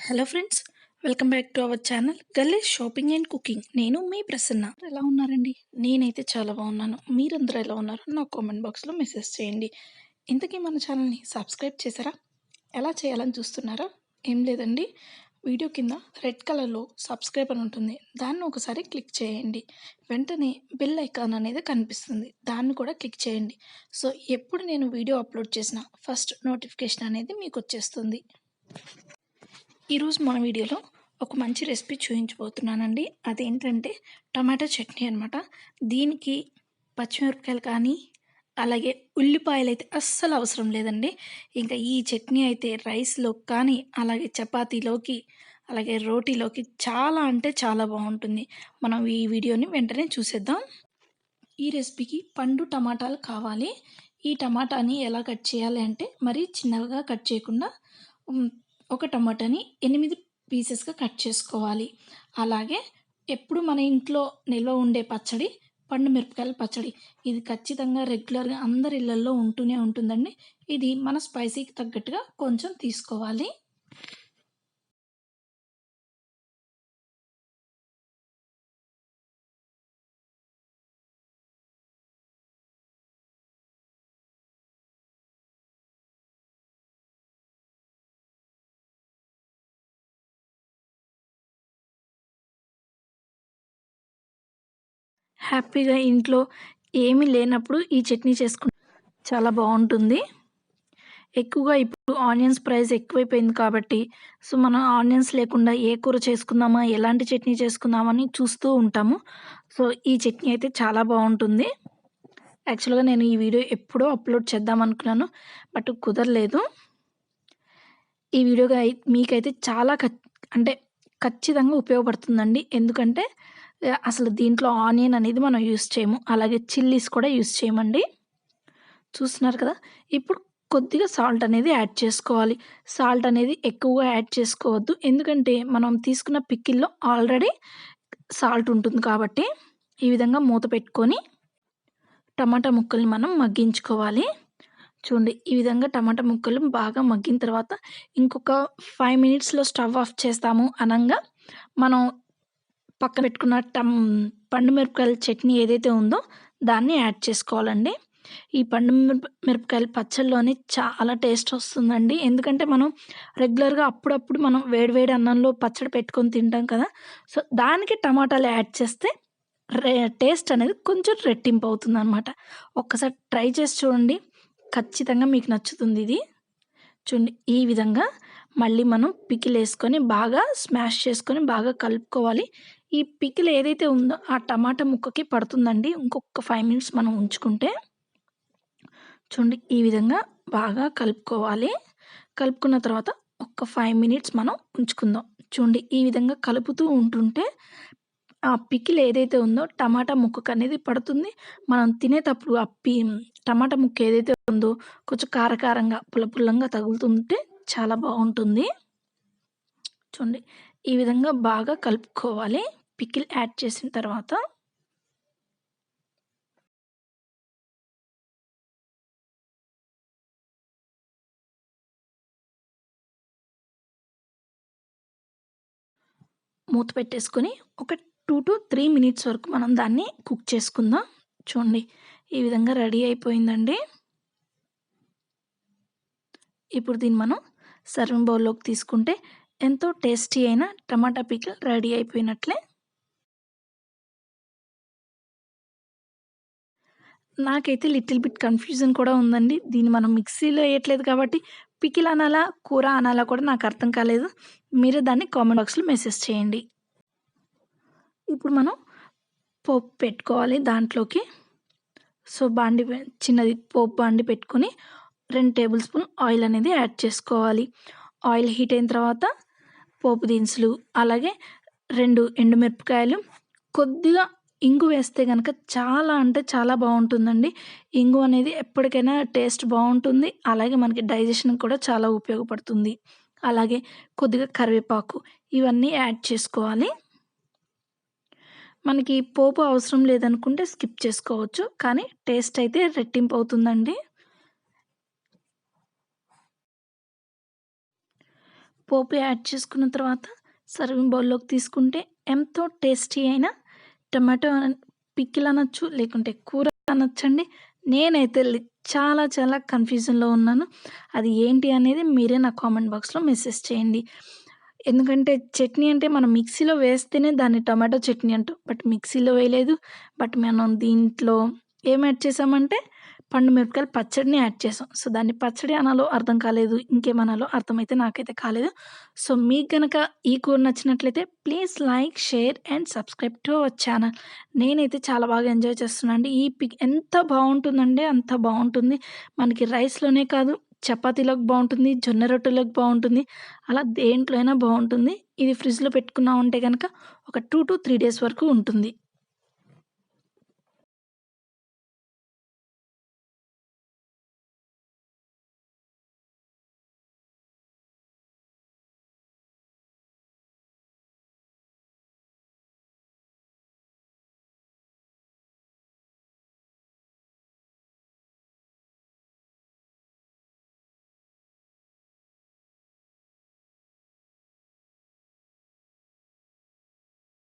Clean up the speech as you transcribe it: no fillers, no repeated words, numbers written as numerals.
Hello friends, welcome back to our channel gallis shopping and cooking. నేను మీ ప్రసన్న. ఎలా ఉన్నారండి? నేనైతే చాలా బాగున్నాను. మీరందరూ ఎలా ఉన్నారో నా కామెంట్ బాక్స్లో మెసేజ్ చేయండి. ఇంతకీ మన ఛానల్ని సబ్స్క్రైబ్ చేశారా? ఎలా చేయాలని చూస్తున్నారా? ఏం లేదండి, వీడియో కింద రెడ్ కలర్లో సబ్స్క్రైబ్ అని ఉంటుంది. దాన్ని ఒకసారి క్లిక్ చేయండి. వెంటనే బెల్ ఐకాన్ అనేది కనిపిస్తుంది, దాన్ని కూడా క్లిక్ చేయండి. సో ఎప్పుడు నేను వీడియో అప్లోడ్ చేసినా ఫస్ట్ నోటిఫికేషన్ అనేది మీకు వచ్చేస్తుంది. ఈరోజు మన వీడియోలో ఒక మంచి రెసిపీ చూపించబోతున్నానండి. అదేంటంటే టమాటా చట్నీ అనమాట. దీనికి పచ్చిమిరపకాయలు కానీ అలాగే ఉల్లిపాయలు అయితే అస్సలు అవసరం లేదండి. ఇంకా ఈ చట్నీ అయితే రైస్లో కానీ అలాగే చపాతీలోకి అలాగే రోటీలోకి చాలా అంటే చాలా బాగుంటుంది. మనం ఈ వీడియోని వెంటనే చూసేద్దాం. ఈ రెసిపీకి పండు టమాటాలు కావాలి. ఈ టమాటాని ఎలా కట్ చేయాలి అంటే మరీ చిన్నగా కట్ చేయకుండా ఒక టమాటాని 8 పీసెస్గా కట్ చేసుకోవాలి. అలాగే ఎప్పుడు మన ఇంట్లో నిల్వ ఉండే పచ్చడి పండు మిరపకాయల పచ్చడి. ఇది ఖచ్చితంగా రెగ్యులర్గా అందరి ఇళ్ళల్లో ఉంటూనే ఉంటుందండి. ఇది మన స్పైసీకి తగ్గట్టుగా కొంచెం తీసుకోవాలి. హ్యాపీగా ఇంట్లో ఏమీ లేనప్పుడు ఈ చట్నీ చేసుకుంటే చాలా బాగుంటుంది. ఎక్కువగా ఇప్పుడు ఆనియన్స్ ప్రైస్ ఎక్కువైపోయింది కాబట్టి మనం ఆనియన్స్ లేకుండా ఏ కూర చేసుకుందామా, ఎలాంటి చట్నీ చేసుకుందామని చూస్తూ ఉంటాము. సో ఈ చట్నీ అయితే చాలా బాగుంటుంది. యాక్చువల్గా నేను ఈ వీడియో ఎప్పుడో అప్లోడ్ చేద్దాం అనుకున్నాను, బట్ కుదరలేదు. ఈ వీడియోగా మీకైతే చాలా అంటే ఖచ్చితంగా ఉపయోగపడుతుందండి. ఎందుకంటే అసలు దీంట్లో ఆనియన్ అనేది మనం యూస్ చేయము, అలాగే చిల్లీస్ కూడా యూస్ చేయమండి. చూస్తున్నారు కదా. ఇప్పుడు కొద్దిగా సాల్ట్ అనేది యాడ్ చేసుకోవాలి. సాల్ట్ అనేది ఎక్కువగా యాడ్ చేసుకోవద్దు, ఎందుకంటే మనం తీసుకున్న పికిల్లో ఆల్రెడీ సాల్ట్ ఉంటుంది కాబట్టి. ఈ విధంగా మూత పెట్టుకొని టమాటా ముక్కల్ని మనం మగ్గించుకోవాలి. చూడండి, ఈ విధంగా టమాటా ముక్కలు బాగా మగ్గిన తర్వాత ఇంకొక 5 మినిట్స్లో స్టవ్ ఆఫ్ చేస్తాము అనంగా మనం పక్కన పెట్టుకున్న పండు మిరపకాయల చట్నీ ఏదైతే ఉందో దాన్ని యాడ్ చేసుకోవాలండి. ఈ పండు మిరపకాయల పచ్చడిలోని చాలా టేస్ట్ వస్తుందండి. ఎందుకంటే మనం రెగ్యులర్గా అప్పుడప్పుడు మనం వేడి వేడి అన్నంలో పచ్చడి పెట్టుకొని తింటాం కదా. సో దానికి టమాటాలు యాడ్ చేస్తే టేస్ట్ అనేది కొంచెం రెట్టింపు అవుతుందనమాట. ఒక్కసారి ట్రై చేసి చూడండి, ఖచ్చితంగా మీకు నచ్చుతుంది ఇది. చూడండి, ఈ విధంగా మళ్ళీ మనం పికిల్ వేసుకొని బాగా స్మాష్ చేసుకొని బాగా కలుపుకోవాలి. ఈ పికిల్ ఏదైతే ఉందో ఆ టమాటా ముక్కకి పడుతుందండి ఇంకొక 5 మినిట్స్ మనం ఉంచుకుంటే. చూడండి, ఈ విధంగా బాగా కలుపుకోవాలి. కలుపుకున్న తర్వాత ఒక 5 మినిట్స్ మనం ఉంచుకుందాం. చూడండి, ఈ విధంగా కలుపుతూ ఉంటుంటే ఆ పికిల్ ఏదైతే ఉందో టమాటా ముక్కకనేది పడుతుంది. మనం తినేటప్పుడు టమాటా ముక్క ఏదైతే ఉందో కొంచెం కారకారంగా, పుల్ల పుల్లంగా తగులుతుంటే చాలా బాగుంటుంది. చూడండి, ఈ విధంగా బాగా కలుపుకోవాలి పికిల్ యాడ్ చేసిన తర్వాత. మూత పెట్టేసుకొని ఒక 2-3 మినిట్స్ వరకు మనం దాన్ని కుక్ చేసుకుందాం. చూడండి, ఈ విధంగా రెడీ అయిపోయిందండి. ఇప్పుడు దీన్ని మనం సర్వింగ్ బౌల్లోకి తీసుకుంటే ఎంతో టేస్టీ అయిన టమాటా పికిల్ రెడీ అయిపోయినట్లే. నాకైతే లిటిల్ బిట్ కన్‌ఫ్యూజన్ కూడా ఉందండి. దీన్ని మనం మిక్సీలో ఎయట్లేదు కాబట్టి పికిల్ అనాలా, కూర అనాలా కూడా నాకు అర్థం కాలేదు. మీరే దాన్ని కామెంట్ బాక్స్‌లో మెసేజ్ చేయండి. ఇప్పుడు మనం పోపు పెట్టుకోవాలి దాంట్లోకి. సో చిన్నది పోపు బాండి పెట్టుకొని 2 టేబుల్ స్పూన్ ఆయిల్ అనేది యాడ్ చేసుకోవాలి. ఆయిల్ హీట్ అయిన తర్వాత పోపు దినుసులు, అలాగే 2 ఎండుమిరపకాయలు, కొద్దిగా ఇంగు వేస్తే గనక చాలా అంటే చాలా బాగుంటుందండి. ఇంగు అనేది ఎప్పటికైనా టేస్ట్ బాగుంటుంది, అలాగే మనకి డైజెషన్‌కి కూడా చాలా ఉపయోగపడుతుంది. అలాగే కొద్దిగా కరివేపాకు, ఇవన్నీ యాడ్ చేసుకోవాలి. మనకి పోపు అవసరం లేదనుకుంటే స్కిప్ చేసుకోవచ్చు, కానీ టేస్ట్ అయితే రెట్టింపు అవుతుందండి. పోపు యాడ్ చేసుకున్న తర్వాత సర్వింగ్ బౌల్‌లోకి తీసుకుంటే ఎంతో టేస్టీ అయిన టమాటో పికిల్ అనొచ్చు, లేకుంటే కూర అనొచ్చండి. నేనైతే చాలా చాలా కన్‌ఫ్యూజన్‌లో ఉన్నాను. అది ఏంటి అనేది మీరే నాకు కామెంట్ బాక్స్‌లో మెసేజ్ చేయండి. ఎందుకంటే చట్నీ అంటే మనం మిక్సీలో వేస్తేనే దాన్ని టమాటో చట్నీ అంటాం. బట్ మిక్సీలో వేయలేదు. బట్ మనం దీంట్లో ఏం యాడ్ చేసామంటే పండు మిరపకాయల పచ్చడిని యాడ్ చేసాం. సో, దాన్ని పచ్చడి అనాలో అర్థం కాలేదు. ఇంకేమనాలో అర్థమైతే నాకైతే కాలేదు. సో, మీకు గనక ఈ కూర నచ్చినట్లయితే please like, share and subscribe to our channel. నేనైతే చాలా బాగా ఎంజాయ్ చేస్తున్నా అండి. ఈ పిక్ ఎంత బావుంటుందంటే అంత బావుంటుంది. మనకి రైస్‌లోనే కాదు, చపాతీలోకి బావుంటుంది, జొన్న రొట్టెలోకి బావుంటుంది. అలా దేంట్లో అయినా బావుంటుంది. ఇది ఫ్రిడ్జ్‌లో పెట్టుకున్నామంటే గనక ఒక 2-3 డేస్ వరకు ఉంటుంది.